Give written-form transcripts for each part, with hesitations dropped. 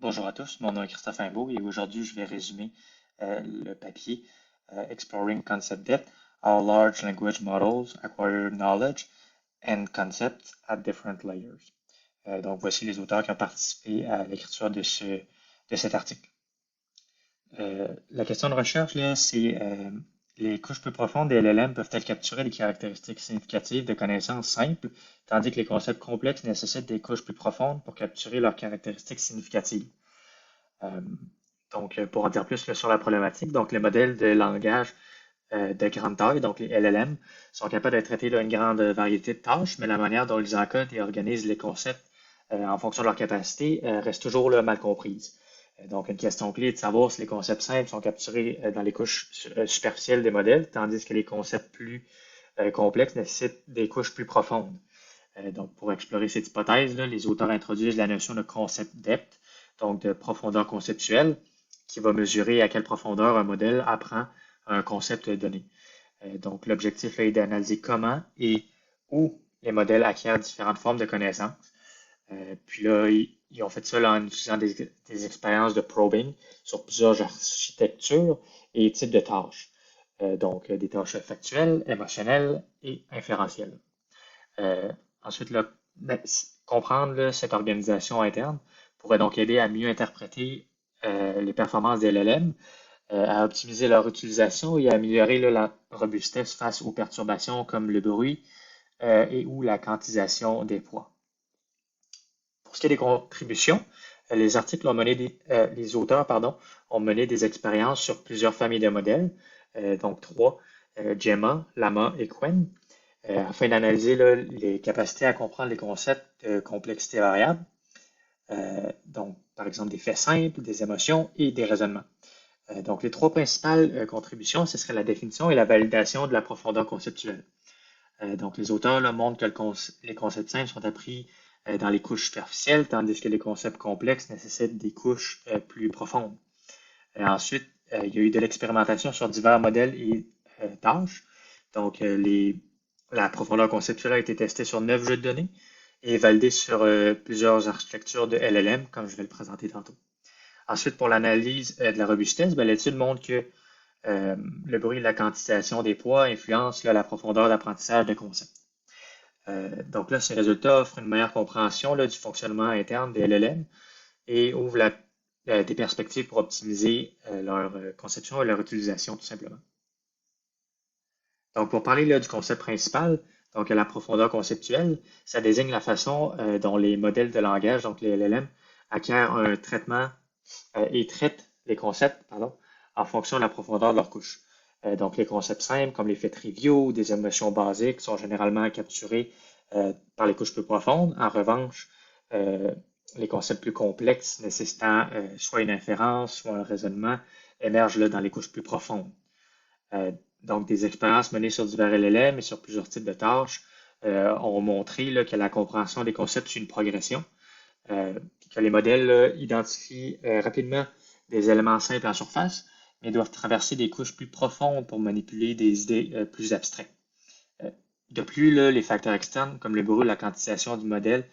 Bonjour à tous, mon nom est Christophe Imbeau et aujourd'hui je vais résumer le papier Exploring Concept Depth, How Large Language Models Acquire Knowledge and Concepts at Different Layers. Donc voici les auteurs qui ont participé à l'écriture de cet article. La question de recherche, là, c'est les couches plus profondes des LLM peuvent-elles capturer des caractéristiques significatives de connaissances simples, tandis que les concepts complexes nécessitent des couches plus profondes pour capturer leurs caractéristiques significatives. Euh, pour en dire plus là, sur la problématique, donc les modèles de langage de grande taille, donc les LLM, sont capables de traiter une grande variété de tâches, mais la manière dont ils encodent et organisent les concepts en fonction de leur capacité reste toujours là, mal comprise. Donc, une question clé est de savoir si les concepts simples sont capturés dans les couches superficielles des modèles, tandis que les concepts plus complexes nécessitent des couches plus profondes. Donc, pour explorer cette hypothèse-là, les auteurs introduisent la notion de concept depth, donc de profondeur conceptuelle, qui va mesurer à quelle profondeur un modèle apprend un concept donné. Donc, l'objectif est d'analyser comment et où les modèles acquièrent différentes formes de connaissances. Puis là, ils ont fait ça là, en utilisant des expériences de probing sur plusieurs architectures et types de tâches. Donc, des tâches factuelles, émotionnelles et inférentielles. Ensuite, là, comprendre là, cette organisation interne pourrait donc aider à mieux interpréter les performances des LLM, à optimiser leur utilisation et à améliorer là, la robustesse face aux perturbations comme le bruit et ou la quantisation des poids. Pour ce qui est des contributions, les auteurs ont mené des expériences sur plusieurs familles de modèles, donc trois, Gemma, Llama et Qwen, afin d'analyser les capacités à comprendre les concepts de complexité variable, donc par exemple des faits simples, des émotions et des raisonnements. Donc les trois principales contributions, ce serait la définition et la validation de la profondeur conceptuelle. Donc les auteurs là, montrent que les concepts simples sont appris dans les couches superficielles, tandis que les concepts complexes nécessitent des couches plus profondes. Ensuite, il y a eu de l'expérimentation sur divers modèles et tâches. Donc, la profondeur conceptuelle a été testée sur 9 jeux de données et validée sur plusieurs architectures de LLM, comme je vais le présenter tantôt. Ensuite, pour l'analyse de la robustesse, l'étude montre que le bruit et la quantification des poids influencent la profondeur d'apprentissage des concepts. Donc là, ces résultats offrent une meilleure compréhension du fonctionnement interne des LLM et ouvrent des perspectives pour optimiser leur conception et leur utilisation, tout simplement. Donc, pour parler là, du concept principal, donc la profondeur conceptuelle, ça désigne la façon dont les modèles de langage, donc les LLM, acquièrent un traitement et traitent les concepts, en fonction de la profondeur de leur couche. Donc, les concepts simples, comme les faits triviaux ou des émotions basiques, sont généralement capturés par les couches plus profondes. En revanche, les concepts plus complexes nécessitant soit une inférence, soit un raisonnement, émergent là, dans les couches plus profondes. Donc, des expériences menées sur divers LLM et sur plusieurs types de tâches ont montré là, que la compréhension des concepts suit une progression, que les modèles là, identifient rapidement des éléments simples en surface, mais doivent traverser des couches plus profondes pour manipuler des idées plus abstraites. De plus, là, les facteurs externes, comme le bruit ou la quantification du modèle,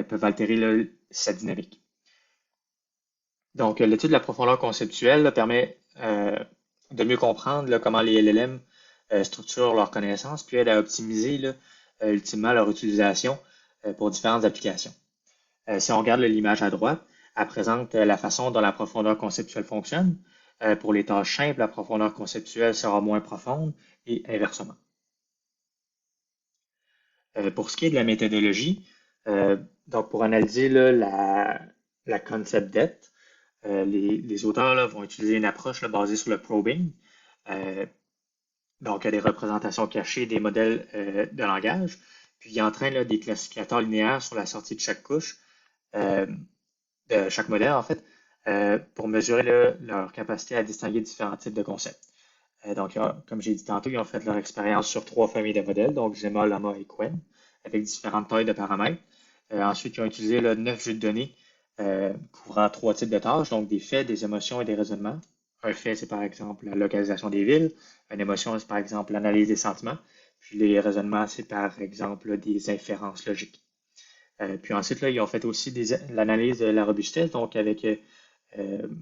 peuvent altérer là, sa dynamique. Donc, l'étude de la profondeur conceptuelle là, permet de mieux comprendre là, comment les LLM structurent leurs connaissances, puis aide à optimiser là, ultimement leur utilisation pour différentes applications. Si on regarde l'image à droite, elle présente la façon dont la profondeur conceptuelle fonctionne. Pour les tâches simples, la profondeur conceptuelle sera moins profonde et inversement. Pour ce qui est de la méthodologie, donc pour analyser là, la concept depth, les auteurs là, vont utiliser une approche là, basée sur le probing. Donc, il y a des représentations cachées des modèles de langage, puis il entraîne là, des classificateurs linéaires sur la sortie de chaque couche, de chaque modèle en fait, pour mesurer là, leur capacité à distinguer différents types de concepts. Donc, comme j'ai dit tantôt, ils ont fait leur expérience sur 3 familles de modèles, donc Gemma, Llama et Qwen, avec différentes tailles de paramètres. Ensuite, ils ont utilisé là, 9 jeux de données couvrant 3 types de tâches, donc des faits, des émotions et des raisonnements. Un fait, c'est par exemple la localisation des villes. Une émotion, c'est par exemple l'analyse des sentiments. Puis les raisonnements, c'est par exemple des inférences logiques. Puis ensuite, là, ils ont fait aussi l'analyse de la robustesse, donc avec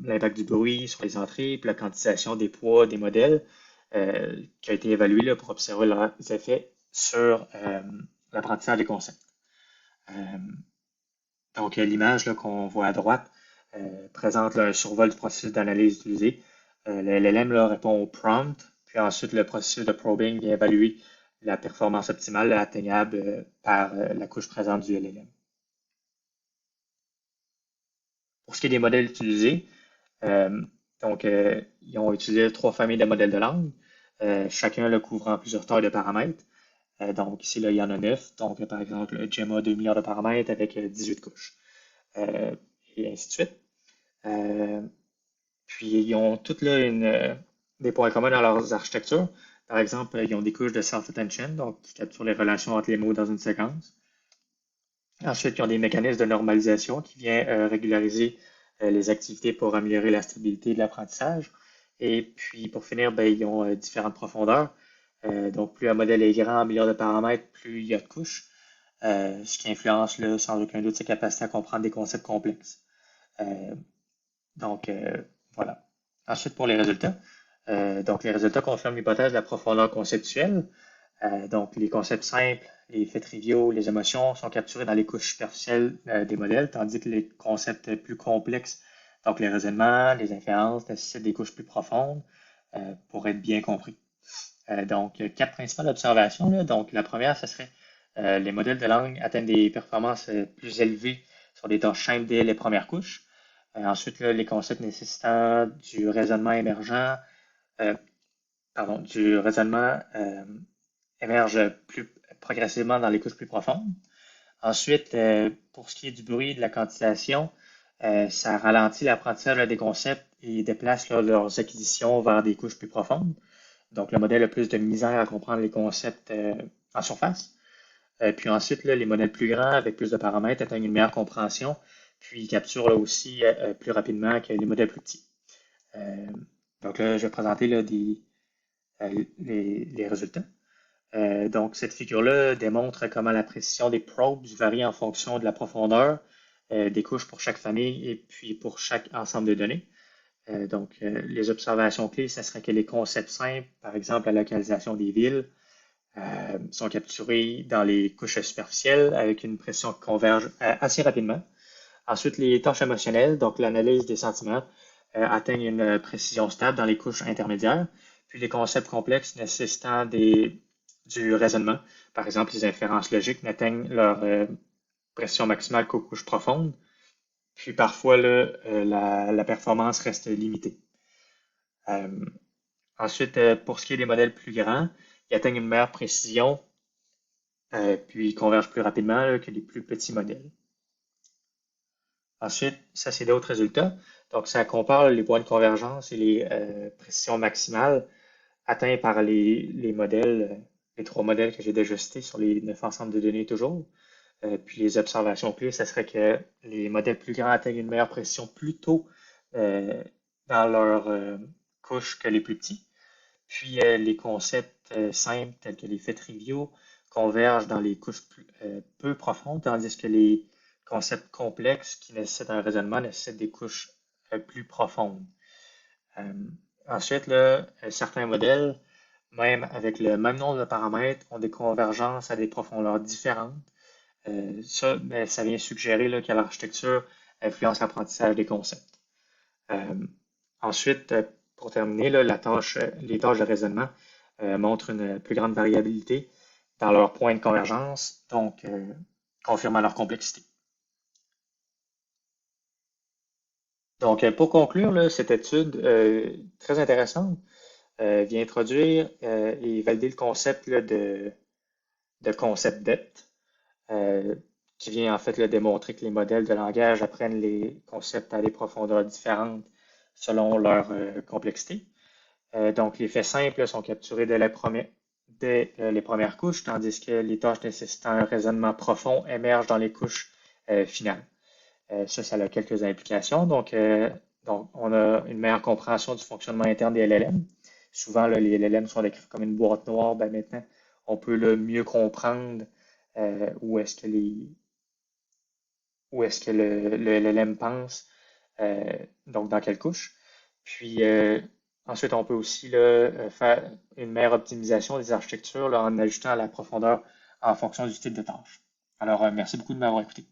l'impact du bruit sur les entrées, puis la quantitisation des poids des modèles, qui a été évalué là, pour observer leurs effets sur l'apprentissage des concepts. Euh, donc, l'image qu'on voit à droite présente là, un survol du processus d'analyse utilisé. Le LLM là, répond au prompt, puis ensuite le processus de probing vient évaluer la performance optimale atteignable par la couche présente du LLM. Pour ce qui est des modèles utilisés, ils ont utilisé 3 familles de modèles de langue, chacun le couvrant plusieurs tailles de paramètres. Donc ici, là, il y en a 9. Donc, par exemple, le Gemma 2 milliards de paramètres avec 18 couches. Et ainsi de suite. Puis, ils ont toutes là des points communs dans leurs architectures. Par exemple, ils ont des couches de self-attention, donc qui capturent les relations entre les mots dans une séquence. Ensuite, ils ont des mécanismes de normalisation qui viennent régulariser les activités pour améliorer la stabilité de l'apprentissage. Et puis, pour finir, ben, ils ont différentes profondeurs. Donc, plus un modèle est grand en milliards de paramètres, plus il y a de couches, ce qui influence là, sans aucun doute sa capacité à comprendre des concepts complexes. Euh, donc, voilà. Ensuite, pour les résultats. Donc, les résultats confirment l'hypothèse de la profondeur conceptuelle. Donc, les concepts simples, les faits triviaux, les émotions sont capturés dans les couches superficielles des modèles, tandis que les concepts plus complexes, donc les raisonnements, les inférences, nécessitent des couches plus profondes pour être bien compris. Donc, 4 principales observations. Là. Donc, la première, ce serait les modèles de langue atteignent des performances plus élevées sur des tâches simples dès les premières couches. Ensuite, là, les concepts nécessitant du raisonnement émergent, du raisonnement émergent plus progressivement dans les couches plus profondes. Ensuite, pour ce qui est du bruit et de la quantitisation, ça ralentit l'apprentissage des concepts et déplace leurs acquisitions vers des couches plus profondes. Donc, le modèle a plus de misère à comprendre les concepts en surface. Puis ensuite, là, les modèles plus grands avec plus de paramètres atteignent une meilleure compréhension, puis ils capturent là, aussi plus rapidement que les modèles plus petits. Donc là, je vais présenter là, les résultats. Donc, cette figure-là démontre comment la précision des probes varie en fonction de la profondeur des couches pour chaque famille et puis pour chaque ensemble de données. Donc, les observations clés, ce serait que les concepts simples, par exemple la localisation des villes, sont capturés dans les couches superficielles avec une pression qui converge assez rapidement. Ensuite, les tâches émotionnelles, donc l'analyse des sentiments, atteignent une précision stable dans les couches intermédiaires. Puis les concepts complexes nécessitant du raisonnement, par exemple les inférences logiques, n'atteignent leur pression maximale qu'aux couches profondes. Puis parfois, là, la performance reste limitée. Ensuite, pour ce qui est des modèles plus grands, ils atteignent une meilleure précision, puis ils convergent plus rapidement là, que les plus petits modèles. Ensuite, ça, c'est d'autres résultats. Donc, ça compare les points de convergence et les précisions maximales atteints par les modèles, les 3 modèles que j'ai déjà cités sur les 9 ensembles de données toujours. Puis les observations clés, ça serait que les modèles plus grands atteignent une meilleure précision plus tôt dans leur couche que les plus petits. Puis les concepts simples tels que les faits triviaux convergent dans les couches peu profondes, tandis que les concepts complexes qui nécessitent un raisonnement nécessitent des couches plus profondes. Ensuite, là, certains modèles, même avec le même nombre de paramètres, ont des convergences à des profondeurs différentes. Ça vient suggérer là, que l'architecture influence l'apprentissage des concepts. Ensuite, pour terminer, là, les tâches de raisonnement montrent une plus grande variabilité dans leurs points de convergence, donc confirmant leur complexité. Donc, pour conclure, là, cette étude très intéressante vient introduire et valider le concept là, de concept depth, qui vient en fait là, démontrer que les modèles de langage apprennent les concepts à des profondeurs différentes selon leur complexité. Donc, les faits simples sont capturés dès les premières couches, tandis que les tâches nécessitant un raisonnement profond émergent dans les couches finales. Ça a quelques implications. Donc, on a une meilleure compréhension du fonctionnement interne des LLM. Souvent, là, les LLM sont décrits comme une boîte noire. Ben, maintenant, on peut là, mieux comprendre où est-ce que où est-ce que le LLM pense, euh, donc dans quelle couche. Puis ensuite, on peut aussi là, faire une meilleure optimisation des architectures là, en ajustant la profondeur en fonction du type de tâche. Alors, merci beaucoup de m'avoir écouté.